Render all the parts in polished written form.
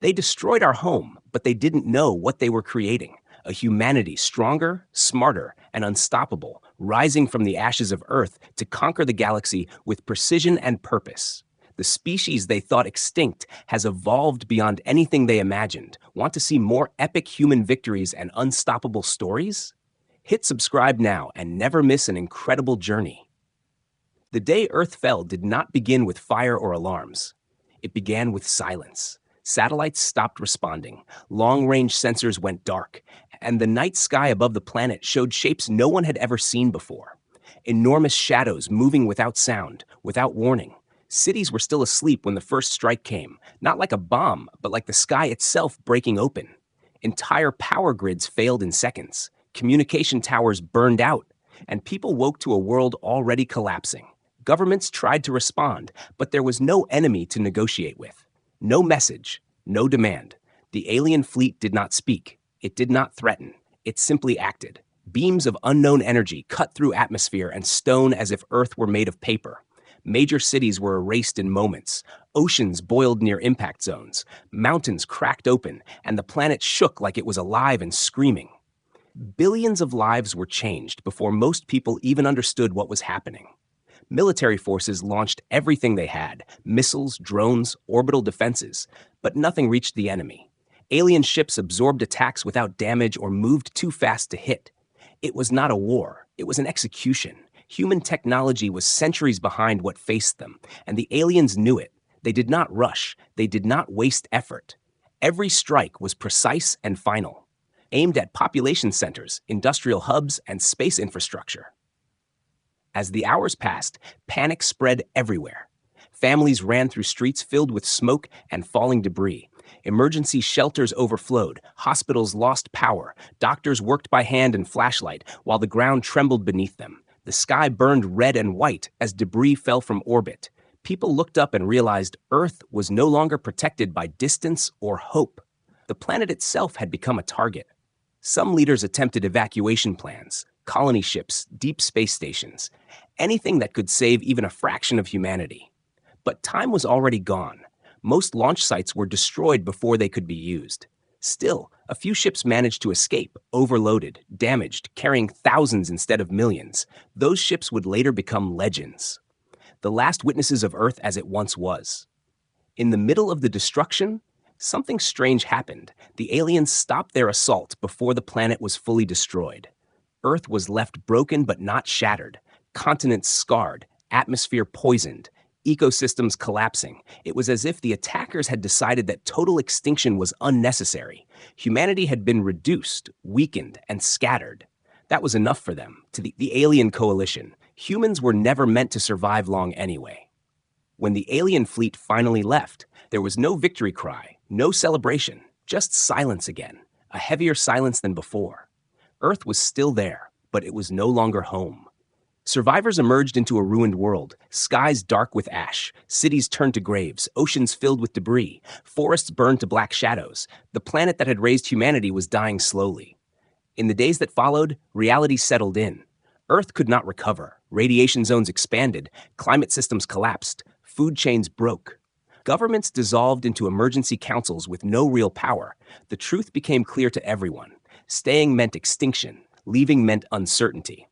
They destroyed our home, but they didn't know what they were creating. A humanity stronger, smarter, and unstoppable, rising from the ashes of Earth to conquer the galaxy with precision and purpose. The species they thought extinct has evolved beyond anything they imagined. Want to see more epic human victories and unstoppable stories? Hit subscribe now and never miss an incredible journey. The day Earth fell did not begin with fire or alarms. It began with silence. Satellites stopped responding, long-range sensors went dark, and the night sky above the planet showed shapes no one had ever seen before. Enormous shadows moving without sound, without warning. Cities were still asleep when the first strike came, not like a bomb, but like the sky itself breaking open. Entire power grids failed in seconds. Communication towers burned out, and people woke to a world already collapsing. Governments tried to respond, but there was no enemy to negotiate with. No message, no demand. The alien fleet did not speak. It did not threaten. It simply acted. Beams of unknown energy cut through atmosphere and stone as if Earth were made of paper. Major cities were erased in moments. Oceans boiled near impact zones. Mountains cracked open, and the planet shook like it was alive and screaming. Billions of lives were changed before most people even understood what was happening. Military forces launched everything they had, missiles, drones, orbital defenses, but nothing reached the enemy. Alien ships absorbed attacks without damage or moved too fast to hit. It was not a war, it was an execution. Human technology was centuries behind what faced them, and the aliens knew it. They did not rush, they did not waste effort. Every strike was precise and final, aimed at population centers, industrial hubs, and space infrastructure. As the hours passed, panic spread everywhere. Families ran through streets filled with smoke and falling debris. Emergency shelters overflowed. Hospitals lost power. Doctors worked by hand and flashlight while the ground trembled beneath them. The sky burned red and white as debris fell from orbit. People looked up and realized Earth was no longer protected by distance or hope. The planet itself had become a target. Some leaders attempted evacuation plans, colony ships, deep space stations, anything that could save even a fraction of humanity. But time was already gone. Most launch sites were destroyed before they could be used. Still, a few ships managed to escape, overloaded, damaged, carrying thousands instead of millions. Those ships would later become legends. The last witnesses of Earth as it once was. In the middle of the destruction, something strange happened. The aliens stopped their assault before the planet was fully destroyed. Earth was left broken but not shattered, continents scarred, atmosphere poisoned, ecosystems collapsing. It was as if the attackers had decided that total extinction was unnecessary. Humanity had been reduced, weakened, and scattered. That was enough for them, to the alien coalition. Humans were never meant to survive long anyway. When the alien fleet finally left, there was no victory cry, no celebration, just silence again, a heavier silence than before. Earth was still there, but it was no longer home. Survivors emerged into a ruined world, skies dark with ash, cities turned to graves, oceans filled with debris, forests burned to black shadows. The planet that had raised humanity was dying slowly. In the days that followed, reality settled in. Earth could not recover. Radiation zones expanded, climate systems collapsed, food chains broke. Governments dissolved into emergency councils with no real power. The truth became clear to everyone. Staying meant extinction, leaving meant uncertainty.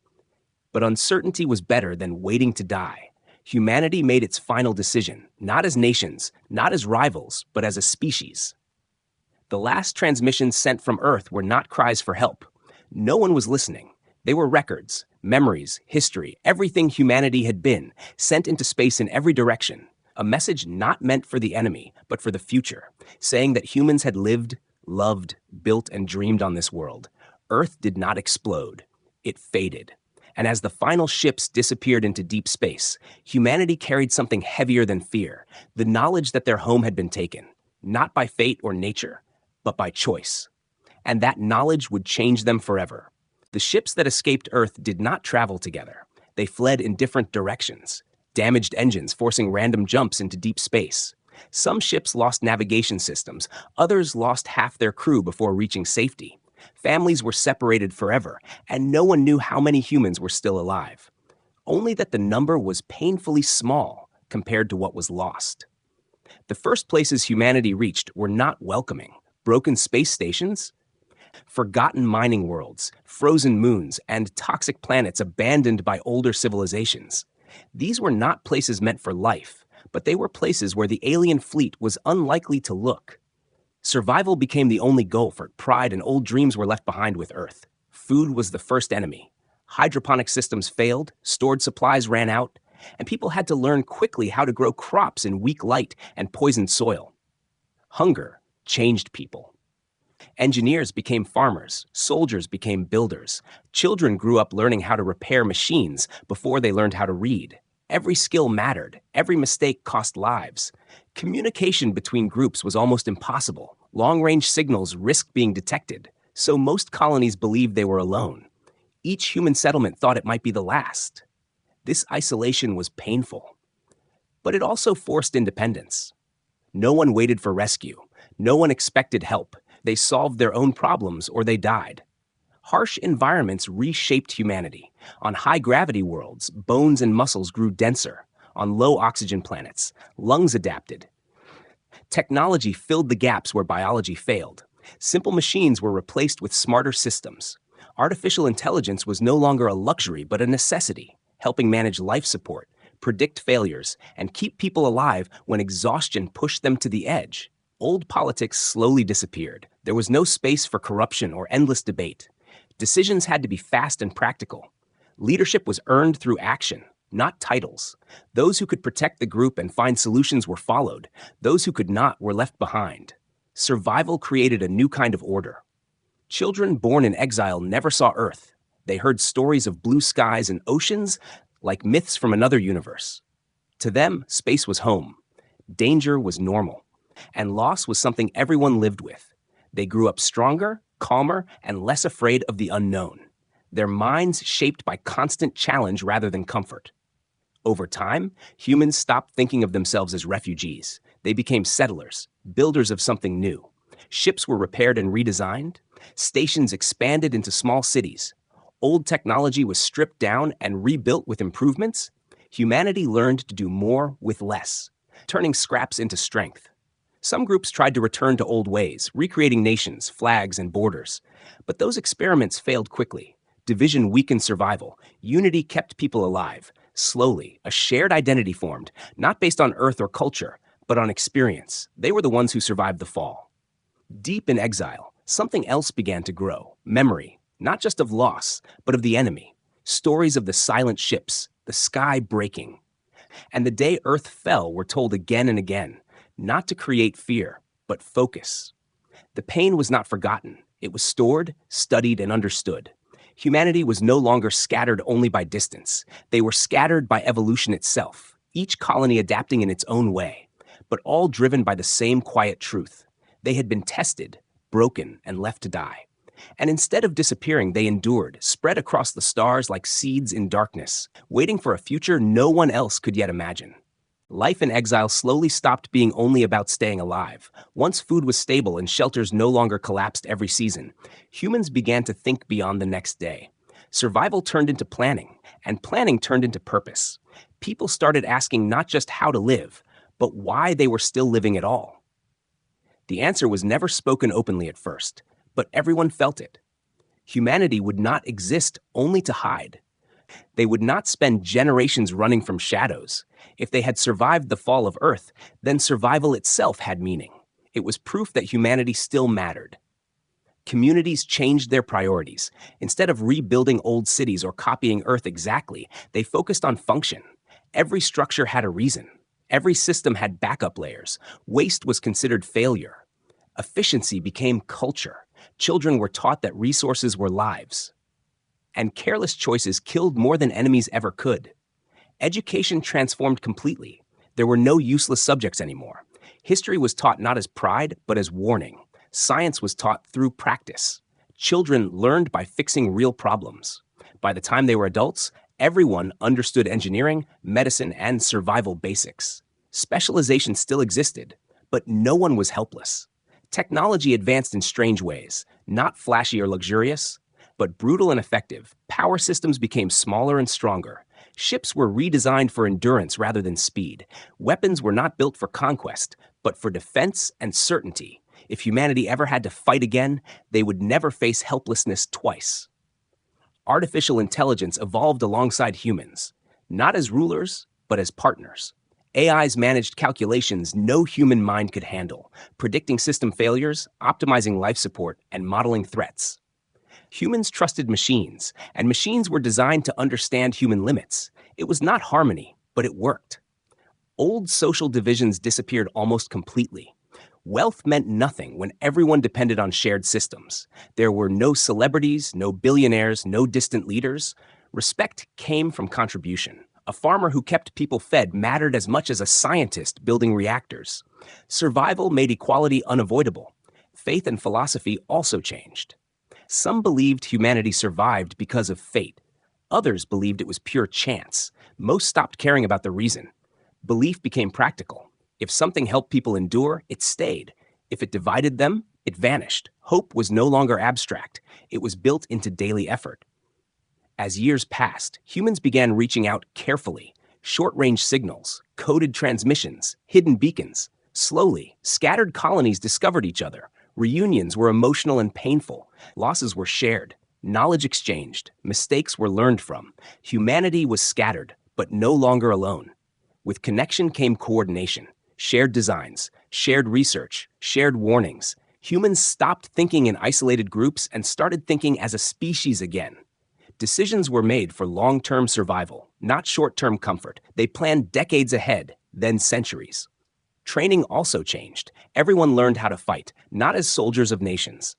But uncertainty was better than waiting to die. Humanity made its final decision, not as nations, not as rivals, but as a species. The last transmissions sent from Earth were not cries for help. No one was listening. They were records, memories, history, everything humanity had been, sent into space in every direction. A message not meant for the enemy, but for the future, saying that humans had lived, loved, built, and dreamed on this world. Earth did not explode. It faded. And as the final ships disappeared into deep space, humanity carried something heavier than fear, the knowledge that their home had been taken, not by fate or nature, but by choice. And that knowledge would change them forever. The ships that escaped Earth did not travel together. They fled in different directions, damaged engines forcing random jumps into deep space. Some ships lost navigation systems, others lost half their crew before reaching safety. Families were separated forever, and no one knew how many humans were still alive. Only that the number was painfully small compared to what was lost. The first places humanity reached were not welcoming. Broken space stations, forgotten mining worlds, frozen moons, and toxic planets abandoned by older civilizations. These were not places meant for life, but they were places where the alien fleet was unlikely to look. Survival became the only goal, for pride and old dreams were left behind with Earth. Food was the first enemy. Hydroponic systems failed, stored supplies ran out, and people had to learn quickly how to grow crops in weak light and poisoned soil. Hunger changed people. Engineers became farmers, soldiers became builders. Children grew up learning how to repair machines before they learned how to read. Every skill mattered, every mistake cost lives. Communication between groups was almost impossible. Long-range signals risked being detected, so most colonies believed they were alone. Each human settlement thought it might be the last. This isolation was painful, but it also forced independence. No one waited for rescue. No one expected help. They solved their own problems or they died. Harsh environments reshaped humanity. On high-gravity worlds, bones and muscles grew denser. On low-oxygen planets, lungs adapted. Technology filled the gaps where biology failed. Simple machines were replaced with smarter systems. Artificial intelligence was no longer a luxury but a necessity, helping manage life support, predict failures, and keep people alive when exhaustion pushed them to the edge. Old politics slowly disappeared. There was no space for corruption or endless debate. Decisions had to be fast and practical. Leadership was earned through action, not titles. Those who could protect the group and find solutions were followed. Those who could not were left behind. Survival created a new kind of order. Children born in exile never saw Earth. They heard stories of blue skies and oceans like myths from another universe. To them, space was home. Danger was normal. And loss was something everyone lived with. They grew up stronger, calmer, and less afraid of the unknown. Their minds shaped by constant challenge rather than comfort. Over time, humans stopped thinking of themselves as refugees. They became settlers, builders of something new. Ships were repaired and redesigned. Stations expanded into small cities. Old technology was stripped down and rebuilt with improvements. Humanity learned to do more with less, turning scraps into strength. Some groups tried to return to old ways, recreating nations, flags, and borders. But those experiments failed quickly. Division weakened survival. Unity kept people alive. Slowly, a shared identity formed, not based on Earth or culture, but on experience. They were the ones who survived the fall. Deep in exile, something else began to grow. Memory, not just of loss, but of the enemy. Stories of the silent ships, the sky breaking. And the day Earth fell were told again and again, not to create fear, but focus. The pain was not forgotten. It was stored, studied, and understood. Humanity was no longer scattered only by distance. They were scattered by evolution itself, each colony adapting in its own way, but all driven by the same quiet truth. They had been tested, broken, and left to die. And instead of disappearing, they endured, spread across the stars like seeds in darkness, waiting for a future no one else could yet imagine. Life in exile slowly stopped being only about staying alive. Once food was stable and shelters no longer collapsed every season, humans began to think beyond the next day. Survival turned into planning, and planning turned into purpose. People started asking not just how to live, but why they were still living at all. The answer was never spoken openly at first, but everyone felt it. Humanity would not exist only to hide. They would not spend generations running from shadows. If they had survived the fall of Earth, then survival itself had meaning. It was proof that humanity still mattered. Communities changed their priorities. Instead of rebuilding old cities or copying Earth exactly, they focused on function. Every structure had a reason. Every system had backup layers. Waste was considered failure. Efficiency became culture. Children were taught that resources were lives. And careless choices killed more than enemies ever could. Education transformed completely. There were no useless subjects anymore. History was taught not as pride, but as warning. Science was taught through practice. Children learned by fixing real problems. By the time they were adults, everyone understood engineering, medicine, and survival basics. Specialization still existed, but no one was helpless. Technology advanced in strange ways, not flashy or luxurious, but brutal and effective. Power systems became smaller and stronger. Ships were redesigned for endurance rather than speed. Weapons were not built for conquest, but for defense and certainty. If humanity ever had to fight again, they would never face helplessness twice. Artificial intelligence evolved alongside humans, not as rulers, but as partners. AIs managed calculations no human mind could handle, predicting system failures, optimizing life support, and modeling threats. Humans trusted machines, and machines were designed to understand human limits. It was not harmony, but it worked. Old social divisions disappeared almost completely. Wealth meant nothing when everyone depended on shared systems. There were no celebrities, no billionaires, no distant leaders. Respect came from contribution. A farmer who kept people fed mattered as much as a scientist building reactors. Survival made equality unavoidable. Faith and philosophy also changed. Some believed humanity survived because of fate. Others believed it was pure chance. Most stopped caring about the reason. Belief became practical. If something helped people endure, it stayed. If it divided them, it vanished. Hope was no longer abstract. It was built into daily effort. As years passed, humans began reaching out carefully. Short-range signals, coded transmissions, hidden beacons. Slowly, scattered colonies discovered each other. Reunions were emotional and painful. Losses were shared. Knowledge exchanged. Mistakes were learned from. Humanity was scattered, but no longer alone. With connection came coordination. Shared designs, shared research, shared warnings. Humans stopped thinking in isolated groups and started thinking as a species again. Decisions were made for long-term survival, not short-term comfort. They planned decades ahead, then centuries. Training also changed. Everyone learned how to fight, not as soldiers of nations,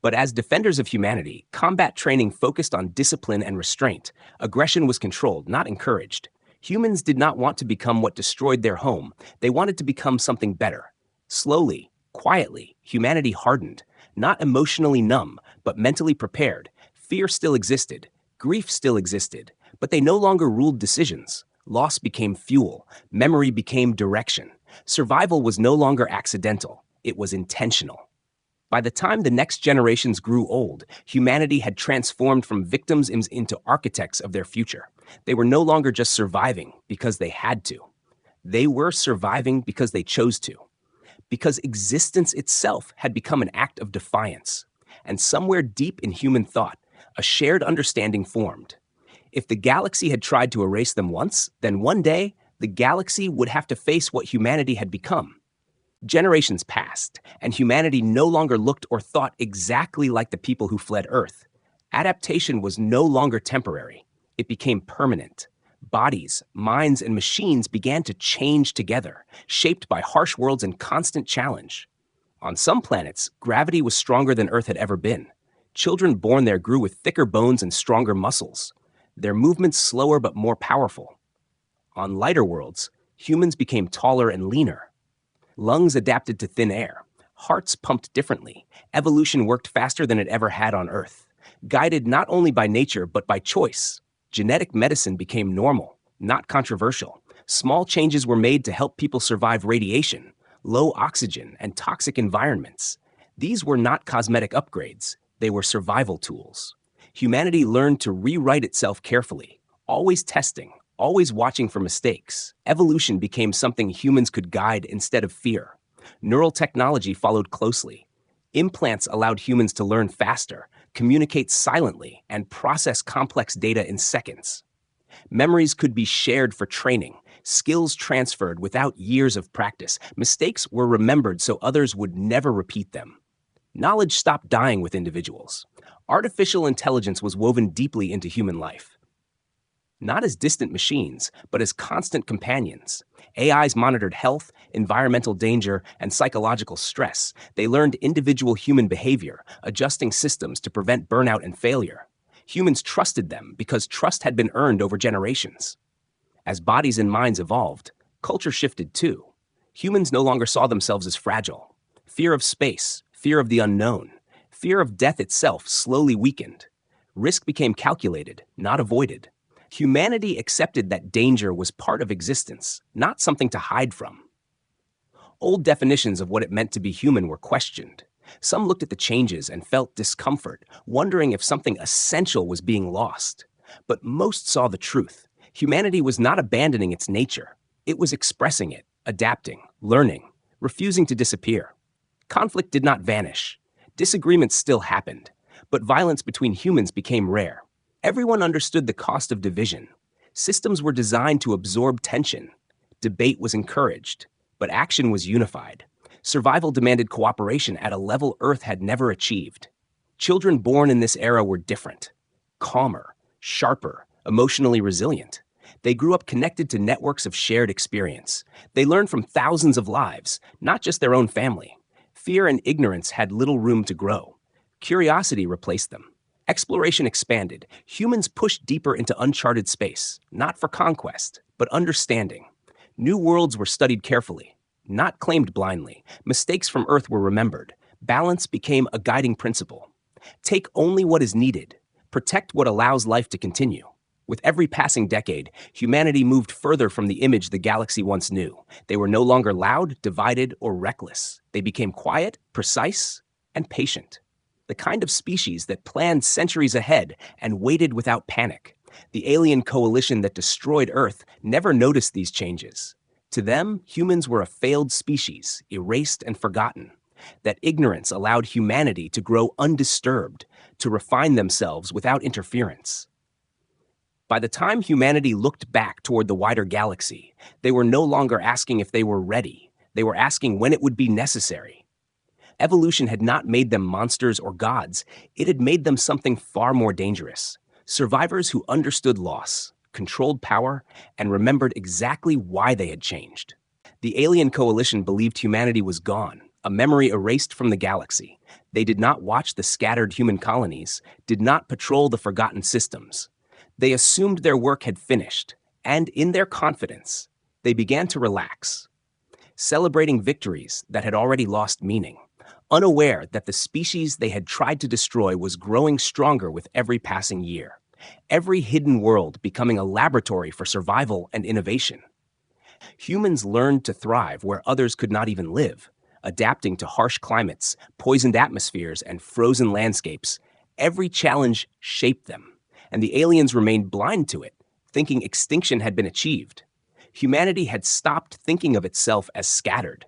but as defenders of humanity. Combat training focused on discipline and restraint. Aggression was controlled, not encouraged. Humans did not want to become what destroyed their home. They wanted to become something better. Slowly, quietly, humanity hardened, not emotionally numb, but mentally prepared. Fear still existed. Grief still existed, but they no longer ruled decisions. Loss became fuel. Memory became direction. Survival was no longer accidental. It was intentional. By the time the next generations grew old, humanity had transformed from victims into architects of their future. They were no longer just surviving because they had to. They were surviving because they chose to. Because existence itself had become an act of defiance. And somewhere deep in human thought, a shared understanding formed. If the galaxy had tried to erase them once, then one day, the galaxy would have to face what humanity had become. Generations passed, and humanity no longer looked or thought exactly like the people who fled Earth. Adaptation was no longer temporary. It became permanent. Bodies, minds, and machines began to change together, shaped by harsh worlds and constant challenge. On some planets, gravity was stronger than Earth had ever been. Children born there grew with thicker bones and stronger muscles. Their movements slower but more powerful. On lighter worlds, humans became taller and leaner. Lungs adapted to thin air. Hearts pumped differently. Evolution worked faster than it ever had on Earth. Guided not only by nature, but by choice. Genetic medicine became normal, not controversial. Small changes were made to help people survive radiation, low oxygen, and toxic environments. These were not cosmetic upgrades. They were survival tools. Humanity learned to rewrite itself carefully, always testing, always watching for mistakes. Evolution became something humans could guide instead of fear. Neural technology followed closely. Implants allowed humans to learn faster, communicate silently, and process complex data in seconds. Memories could be shared for training, skills transferred without years of practice. Mistakes were remembered so others would never repeat them. Knowledge stopped dying with individuals. Artificial intelligence was woven deeply into human life. Not as distant machines, but as constant companions. AIs monitored health, environmental danger, and psychological stress. They learned individual human behavior, adjusting systems to prevent burnout and failure. Humans trusted them because trust had been earned over generations. As bodies and minds evolved, culture shifted too. Humans no longer saw themselves as fragile. Fear of space, fear of the unknown, fear of death itself slowly weakened. Risk became calculated, not avoided. Humanity accepted that danger was part of existence, not something to hide from. Old definitions of what it meant to be human were questioned. Some looked at the changes and felt discomfort, wondering if something essential was being lost. But most saw the truth. Humanity was not abandoning its nature. It was expressing it, adapting, learning. refusing to disappear. Conflict did not vanish. Disagreements still happened, but violence between humans became rare. Everyone understood the cost of division. Systems were designed to absorb tension. Debate was encouraged, but action was unified. Survival demanded cooperation at a level Earth had never achieved. Children born in this era were different, calmer, sharper, emotionally resilient. They grew up connected to networks of shared experience. They learned from thousands of lives, not just their own family. Fear and ignorance had little room to grow. Curiosity replaced them. Exploration expanded. Humans pushed deeper into uncharted space, not for conquest, but understanding. New worlds were studied carefully, not claimed blindly. Mistakes from Earth were remembered. Balance became a guiding principle. Take only what is needed. Protect what allows life to continue. With every passing decade, humanity moved further from the image the galaxy once knew. They were no longer loud, divided, or reckless. They became quiet, precise, and patient. The kind of species that planned centuries ahead and waited without panic. The alien coalition that destroyed Earth never noticed these changes. To them, humans were a failed species, erased and forgotten. That ignorance allowed humanity to grow undisturbed, to refine themselves without interference. By the time humanity looked back toward the wider galaxy, they were no longer asking if they were ready. They were asking when it would be necessary. Evolution had not made them monsters or gods. It had made them something far more dangerous. Survivors who understood loss, controlled power, and remembered exactly why they had changed. The alien coalition believed humanity was gone, a memory erased from the galaxy. They did not watch the scattered human colonies, did not patrol the forgotten systems. They assumed their work had finished, and in their confidence, they began to relax, celebrating victories that had already lost meaning, unaware that the species they had tried to destroy was growing stronger with every passing year, every hidden world becoming a laboratory for survival and innovation. Humans learned to thrive where others could not even live, adapting to harsh climates, poisoned atmospheres, and frozen landscapes. Every challenge shaped them, and the aliens remained blind to it, thinking extinction had been achieved. Humanity had stopped thinking of itself as scattered.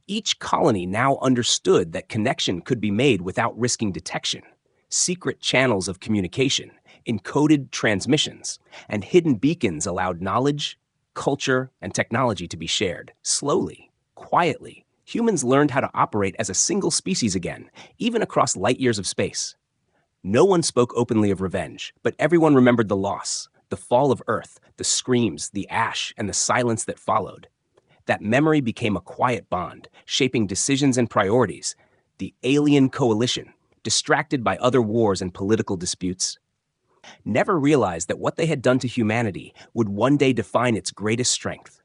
Each colony now understood that connection could be made without risking detection. Secret channels of communication, encoded transmissions, and hidden beacons allowed knowledge, culture, and technology to be shared. Slowly, quietly, humans learned how to operate as a single species again, even across light years of space. No one spoke openly of revenge, but everyone remembered the loss, the fall of Earth, the screams, the ash, and the silence that followed. That memory became a quiet bond, shaping decisions and priorities. The alien coalition, distracted by other wars and political disputes, never realized that what they had done to humanity would one day define its greatest strength.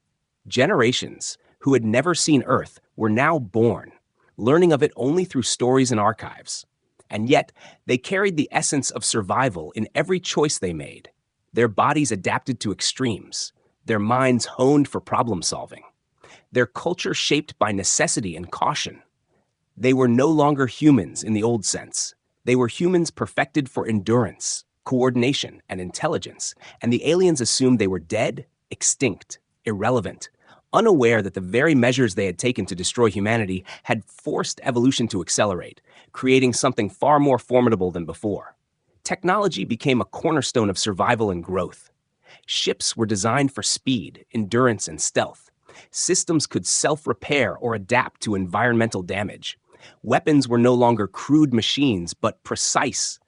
Generations who had never seen Earth were now born, learning of it only through stories and archives. And yet, they carried the essence of survival in every choice they made. Their bodies adapted to extremes, their minds honed for problem solving, their culture shaped by necessity and caution. They were no longer humans in the old sense. They were humans perfected for endurance, coordination, and intelligence, and the aliens assumed they were dead, extinct, irrelevant, unaware that the very measures they had taken to destroy humanity had forced evolution to accelerate, creating something far more formidable than before. Technology became a cornerstone of survival and growth. Ships were designed for speed, endurance, and stealth. Systems could self-repair or adapt to environmental damage. Weapons were no longer crude machines, but precise,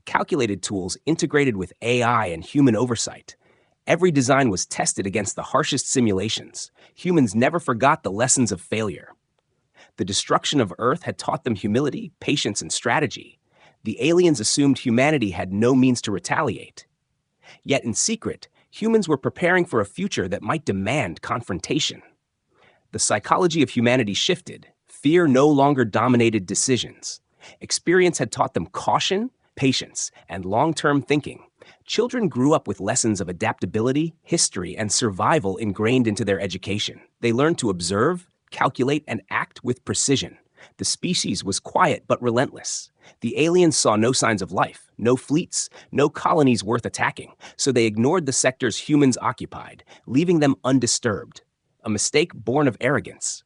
calculated tools integrated with AI and human oversight. Every design was tested against the harshest simulations. Humans never forgot the lessons of failure. The destruction of Earth had taught them humility, patience, and strategy. The aliens assumed humanity had no means to retaliate. Yet in secret, humans were preparing for a future that might demand confrontation. The psychology of humanity shifted. Fear no longer dominated decisions. Experience had taught them caution, patience, and long-term thinking. Children grew up with lessons of adaptability, history, and survival ingrained into their education. They learned to observe, calculate, and act with precision. The species was quiet but relentless. The aliens saw no signs of life, no fleets, no colonies worth attacking, so they ignored the sectors humans occupied, leaving them undisturbed. A mistake born of arrogance.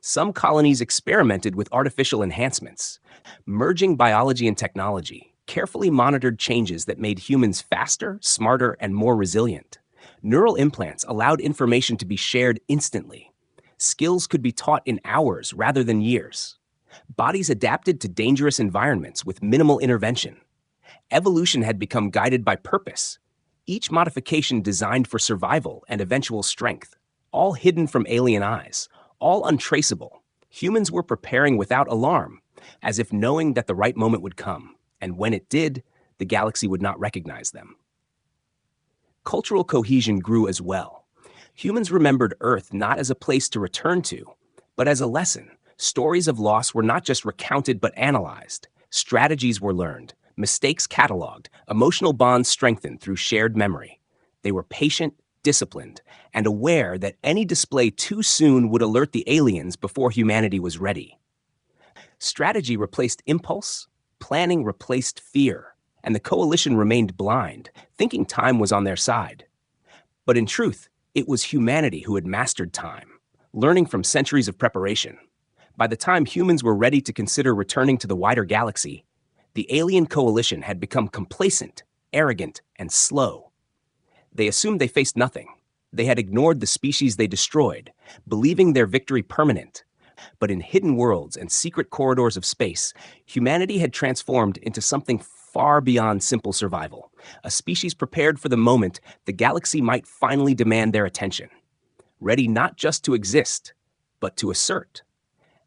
Some colonies experimented with artificial enhancements, merging biology and technology, carefully monitored changes that made humans faster, smarter, and more resilient. Neural implants allowed information to be shared instantly. Skills could be taught in hours rather than years. Bodies adapted to dangerous environments with minimal intervention. Evolution had become guided by purpose, each modification designed for survival and eventual strength, all hidden from alien eyes, all untraceable. Humans were preparing without alarm, as if knowing that the right moment would come, and when it did, the galaxy would not recognize them. Cultural cohesion grew as well. Humans remembered Earth not as a place to return to, but as a lesson. Stories of loss were not just recounted but analyzed. Strategies were learned, mistakes cataloged, emotional bonds strengthened through shared memory. They were patient, disciplined, and aware that any display too soon would alert the aliens before humanity was ready. Strategy replaced impulse, planning replaced fear, and the coalition remained blind, thinking time was on their side. But in truth, it was humanity who had mastered time, learning from centuries of preparation. By the time humans were ready to consider returning to the wider galaxy, the alien coalition had become complacent, arrogant, and slow. They assumed they faced nothing. They had ignored the species they destroyed, believing their victory permanent. But in hidden worlds and secret corridors of space, humanity had transformed into something far beyond simple survival, a species prepared for the moment the galaxy might finally demand their attention, ready not just to exist, but to assert.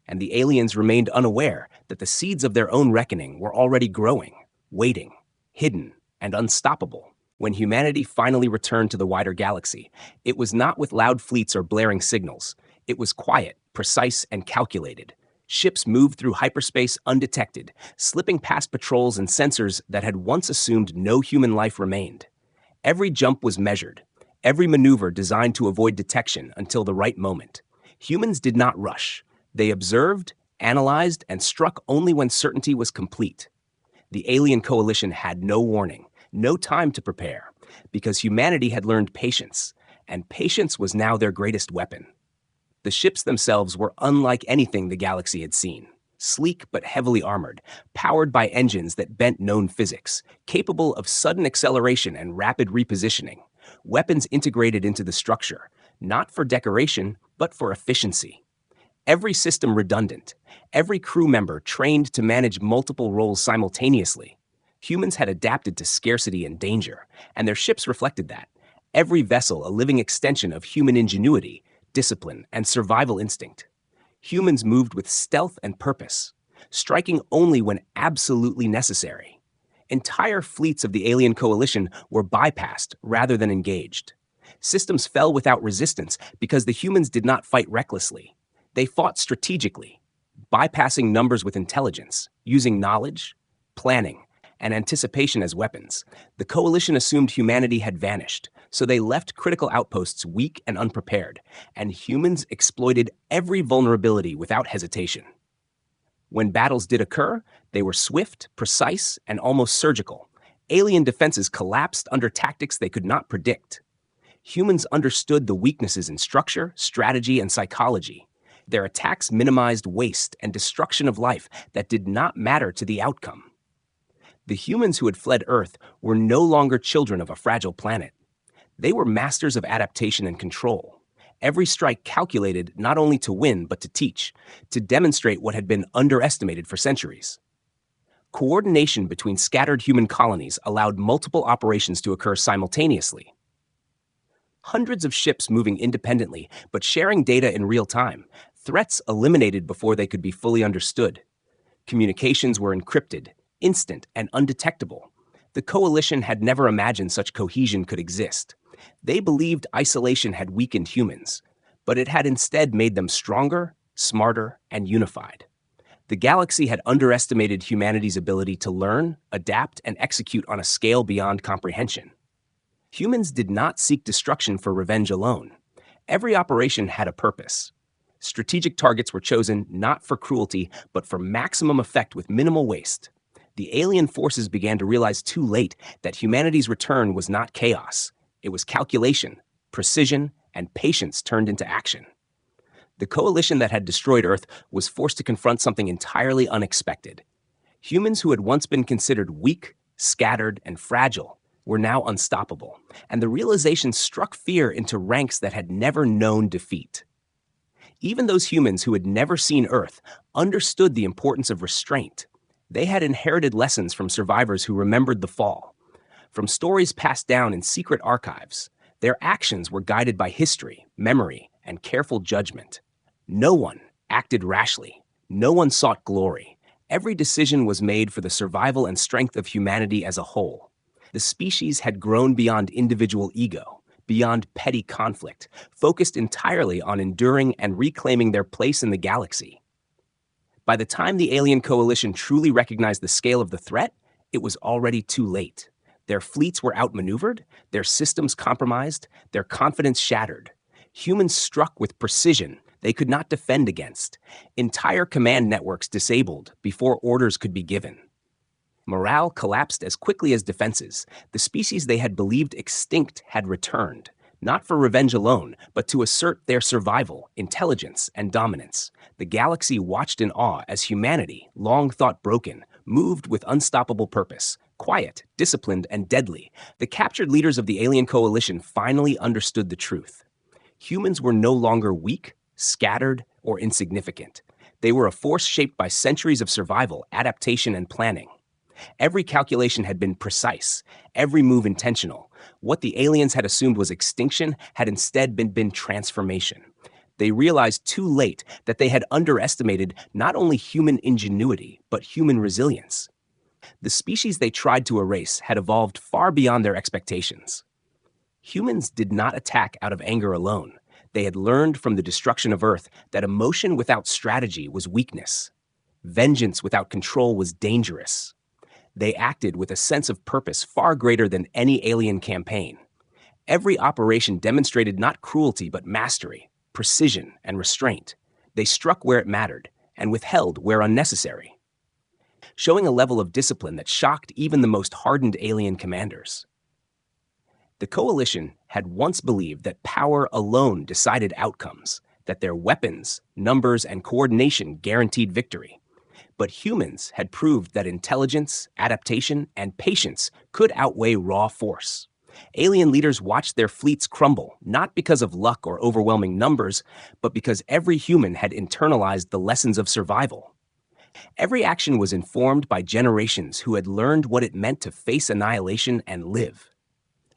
And the aliens remained unaware that the seeds of their own reckoning were already growing, waiting, hidden, and unstoppable. When humanity finally returned to the wider galaxy, it was not with loud fleets or blaring signals. It was quiet, precise, and calculated. Ships moved through hyperspace undetected, slipping past patrols and sensors that had once assumed no human life remained. Every jump was measured, every maneuver designed to avoid detection until the right moment. Humans did not rush. They observed, analyzed, and struck only when certainty was complete. The alien coalition had no warning, no time to prepare, because humanity had learned patience, and patience was now their greatest weapon. The ships themselves were unlike anything the galaxy had seen. Sleek but heavily armored, powered by engines that bent known physics, capable of sudden acceleration and rapid repositioning. Weapons integrated into the structure, not for decoration, but for efficiency. Every system redundant, every crew member trained to manage multiple roles simultaneously. Humans had adapted to scarcity and danger, and their ships reflected that. Every vessel a living extension of human ingenuity, discipline, and survival instinct. Humans moved with stealth and purpose, striking only when absolutely necessary. Entire fleets of the alien coalition were bypassed rather than engaged. Systems fell without resistance because the humans did not fight recklessly. They fought strategically, bypassing numbers with intelligence, using knowledge, planning, and anticipation as weapons. The coalition assumed humanity had vanished, so they left critical outposts weak and unprepared, and humans exploited every vulnerability without hesitation. When battles did occur, they were swift, precise, and almost surgical. Alien defenses collapsed under tactics they could not predict. Humans understood the weaknesses in structure, strategy, and psychology. Their attacks minimized waste and destruction of life that did not matter to the outcome. The humans who had fled Earth were no longer children of a fragile planet. They were masters of adaptation and control. Every strike calculated not only to win, but to teach, to demonstrate what had been underestimated for centuries. Coordination between scattered human colonies allowed multiple operations to occur simultaneously. Hundreds of ships moving independently, but sharing data in real time, threats eliminated before they could be fully understood. Communications were encrypted, instant, and undetectable. The coalition had never imagined such cohesion could exist. They believed isolation had weakened humans, but it had instead made them stronger, smarter, and unified. The galaxy had underestimated humanity's ability to learn, adapt, and execute on a scale beyond comprehension. Humans did not seek destruction for revenge alone. Every operation had a purpose. Strategic targets were chosen not for cruelty, but for maximum effect with minimal waste. The alien forces began to realize too late that humanity's return was not chaos. It was calculation, precision, and patience turned into action. The coalition that had destroyed Earth was forced to confront something entirely unexpected. Humans who had once been considered weak, scattered, and fragile were now unstoppable, and the realization struck fear into ranks that had never known defeat. Even those humans who had never seen Earth understood the importance of restraint. They had inherited lessons from survivors who remembered the fall. From stories passed down in secret archives, their actions were guided by history, memory, and careful judgment. No one acted rashly. No one sought glory. Every decision was made for the survival and strength of humanity as a whole. The species had grown beyond individual ego, beyond petty conflict, focused entirely on enduring and reclaiming their place in the galaxy. By the time the alien coalition truly recognized the scale of the threat, it was already too late. Their fleets were outmaneuvered, their systems compromised, their confidence shattered. Humans struck with precision they could not defend against. Entire command networks disabled before orders could be given. Morale collapsed as quickly as defenses. The species they had believed extinct had returned, not for revenge alone, but to assert their survival, intelligence, and dominance. The galaxy watched in awe as humanity, long thought broken, moved with unstoppable purpose. Quiet, disciplined, and deadly, the captured leaders of the alien coalition finally understood the truth. Humans were no longer weak, scattered, or insignificant. They were a force shaped by centuries of survival, adaptation, and planning. Every calculation had been precise, every move intentional. What the aliens had assumed was extinction had instead been transformation. They realized too late that they had underestimated not only human ingenuity, but human resilience. The species they tried to erase had evolved far beyond their expectations. Humans did not attack out of anger alone. They had learned from the destruction of Earth that emotion without strategy was weakness. Vengeance without control was dangerous. They acted with a sense of purpose far greater than any alien campaign. Every operation demonstrated not cruelty but mastery, precision, and restraint. They struck where it mattered and withheld where unnecessary, showing a level of discipline that shocked even the most hardened alien commanders. The coalition had once believed that power alone decided outcomes, that their weapons, numbers, and coordination guaranteed victory. But humans had proved that intelligence, adaptation, and patience could outweigh raw force. Alien leaders watched their fleets crumble, not because of luck or overwhelming numbers, but because every human had internalized the lessons of survival. Every action was informed by generations who had learned what it meant to face annihilation and live.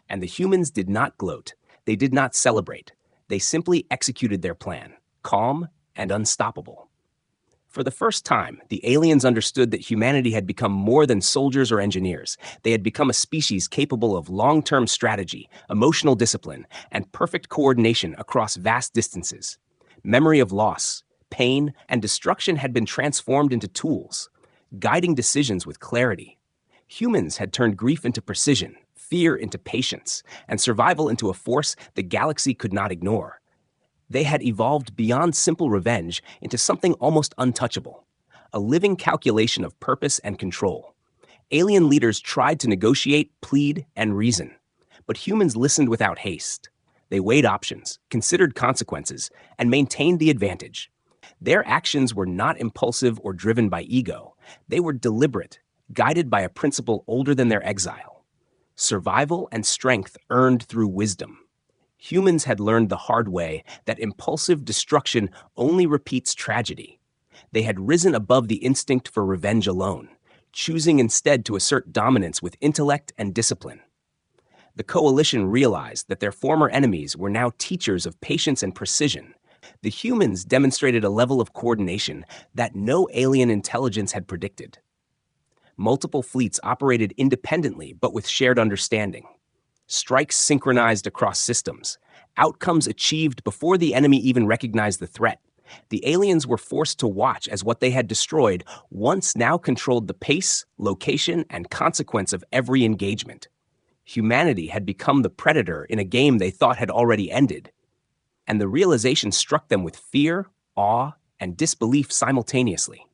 And the humans did not gloat. They did not celebrate. They simply executed their plan, calm and unstoppable. For the first time, the aliens understood that humanity had become more than soldiers or engineers. They had become a species capable of long-term strategy, emotional discipline, and perfect coordination across vast distances. Memory of loss, pain, and destruction had been transformed into tools, guiding decisions with clarity. Humans had turned grief into precision, fear into patience, and survival into a force the galaxy could not ignore. They had evolved beyond simple revenge into something almost untouchable, a living calculation of purpose and control. Alien leaders tried to negotiate, plead, and reason, but humans listened without haste. They weighed options, considered consequences, and maintained the advantage. Their actions were not impulsive or driven by ego. They were deliberate, guided by a principle older than their exile. Survival and strength earned through wisdom. Humans had learned the hard way that impulsive destruction only repeats tragedy. They had risen above the instinct for revenge alone, choosing instead to assert dominance with intellect and discipline. The coalition realized that their former enemies were now teachers of patience and precision. The humans demonstrated a level of coordination that no alien intelligence had predicted. Multiple fleets operated independently but with shared understanding. Strikes synchronized across systems. Outcomes achieved before the enemy even recognized the threat. The aliens were forced to watch as what they had destroyed once now controlled the pace, location, and consequence of every engagement. Humanity had become the predator in a game they thought had already ended. And the realization struck them with fear, awe, and disbelief simultaneously.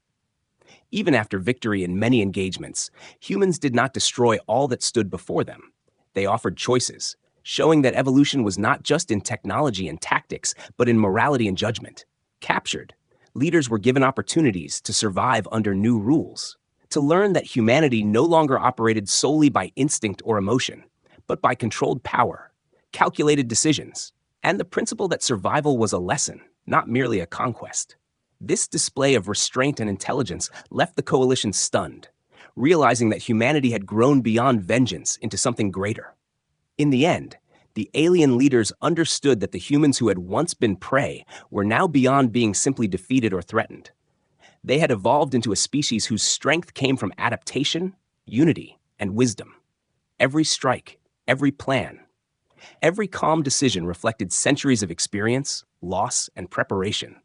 Even after victory in many engagements, humans did not destroy all that stood before them. They offered choices, showing that evolution was not just in technology and tactics, but in morality and judgment. Captured, leaders were given opportunities to survive under new rules, to learn that humanity no longer operated solely by instinct or emotion, but by controlled power, calculated decisions, and the principle that survival was a lesson, not merely a conquest. This display of restraint and intelligence left the coalition stunned, realizing that humanity had grown beyond vengeance into something greater. In the end, the alien leaders understood that the humans who had once been prey were now beyond being simply defeated or threatened. They had evolved into a species whose strength came from adaptation, unity, and wisdom. Every strike, every plan, every calm decision reflected centuries of experience, loss, and preparation.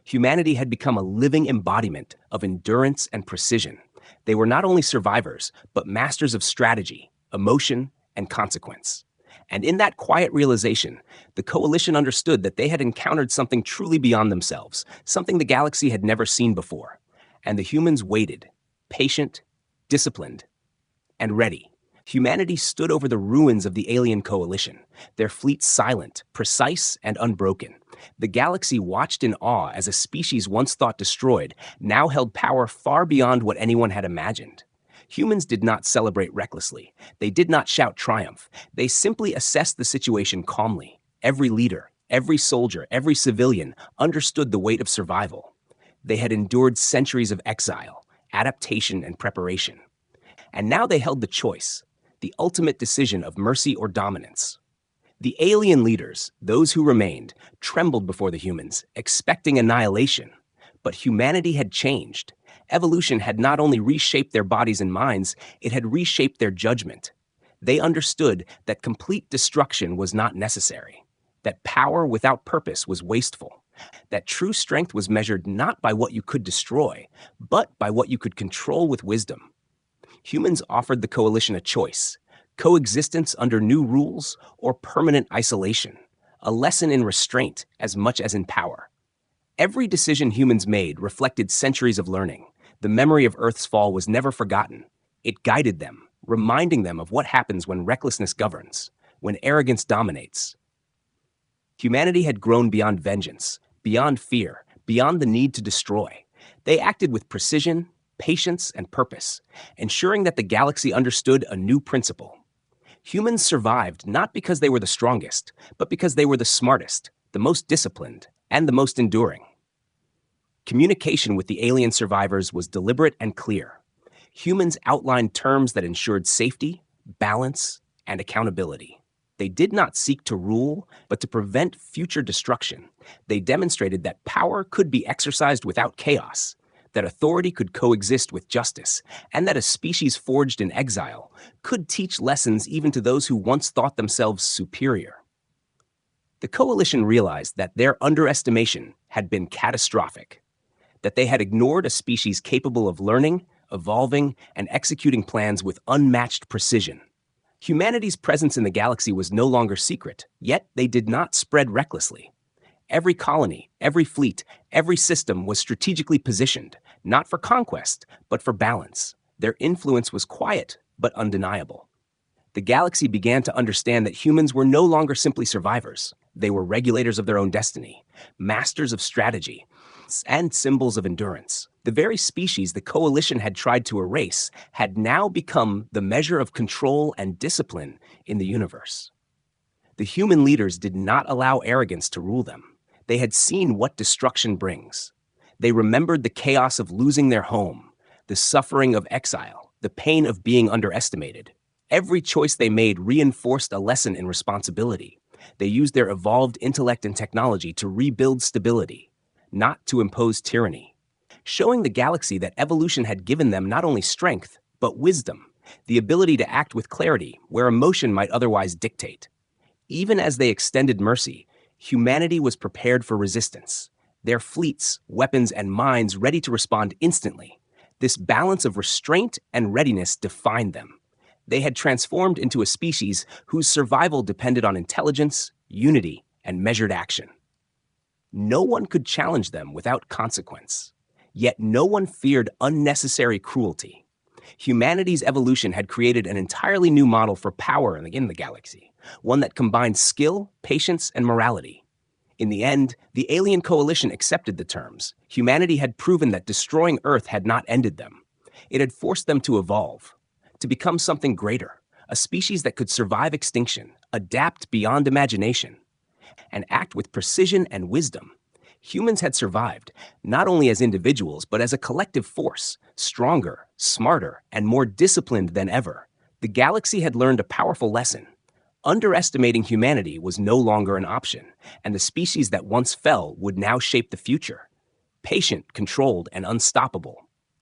Humanity had become a living embodiment of endurance and precision. They were not only survivors, but masters of strategy, emotion, and consequence. And in that quiet realization, the coalition understood that they had encountered something truly beyond themselves, something the galaxy had never seen before. And the humans waited, patient, disciplined, and ready. Humanity stood over the ruins of the alien coalition, their fleet silent, precise, and unbroken. The galaxy watched in awe as a species once thought destroyed now held power far beyond what anyone had imagined. Humans did not celebrate recklessly. They did not shout triumph. They simply assessed the situation calmly. Every leader, every soldier, every civilian understood the weight of survival. They had endured centuries of exile, adaptation, and preparation. And now they held the choice, the ultimate decision of mercy or dominance. The alien leaders, those who remained, trembled before the humans, expecting annihilation. But humanity had changed. Evolution had not only reshaped their bodies and minds, it had reshaped their judgment. They understood that complete destruction was not necessary, that power without purpose was wasteful, that true strength was measured not by what you could destroy, but by what you could control with wisdom. Humans offered the coalition a choice: coexistence under new rules or permanent isolation, a lesson in restraint as much as in power. Every decision humans made reflected centuries of learning. The memory of Earth's fall was never forgotten. It guided them, reminding them of what happens when recklessness governs, when arrogance dominates. Humanity had grown beyond vengeance, beyond fear, beyond the need to destroy. They acted with precision, patience, and purpose, ensuring that the galaxy understood a new principle. Humans survived not because they were the strongest, but because they were the smartest, the most disciplined, and the most enduring. Communication with the alien survivors was deliberate and clear. Humans outlined terms that ensured safety, balance, and accountability. They did not seek to rule, but to prevent future destruction. They demonstrated that power could be exercised without chaos, that authority could coexist with justice, and that a species forged in exile could teach lessons even to those who once thought themselves superior. The coalition realized that their underestimation had been catastrophic, that they had ignored a species capable of learning, evolving, and executing plans with unmatched precision. Humanity's presence in the galaxy was no longer secret, yet they did not spread recklessly. Every colony, every fleet, every system was strategically positioned, not for conquest, but for balance. Their influence was quiet, but undeniable. The galaxy began to understand that humans were no longer simply survivors. They were regulators of their own destiny, masters of strategy, and symbols of endurance. The very species the coalition had tried to erase had now become the measure of control and discipline in the universe. The human leaders did not allow arrogance to rule them. They had seen what destruction brings. They remembered the chaos of losing their home, the suffering of exile, the pain of being underestimated. Every choice they made reinforced a lesson in responsibility. They used their evolved intellect and technology to rebuild stability, not to impose tyranny, showing the galaxy that evolution had given them not only strength, but wisdom, the ability to act with clarity where emotion might otherwise dictate. Even as they extended mercy, humanity was prepared for resistance, their fleets, weapons, and minds ready to respond instantly. This balance of restraint and readiness defined them. They had transformed into a species whose survival depended on intelligence, unity, and measured action. No one could challenge them without consequence. Yet no one feared unnecessary cruelty. Humanity's evolution had created an entirely new model for power in the galaxy, one that combined skill, patience, and morality. In the end, the alien coalition accepted the terms. Humanity had proven that destroying Earth had not ended them. It had forced them to evolve, to become something greater, a species that could survive extinction, adapt beyond imagination, and act with precision and wisdom. Humans had survived, not only as individuals, but as a collective force, stronger, smarter, and more disciplined than ever. The galaxy had learned a powerful lesson. Underestimating humanity was no longer an option, and the species that once fell would now shape the future. Patient, controlled, and unstoppable.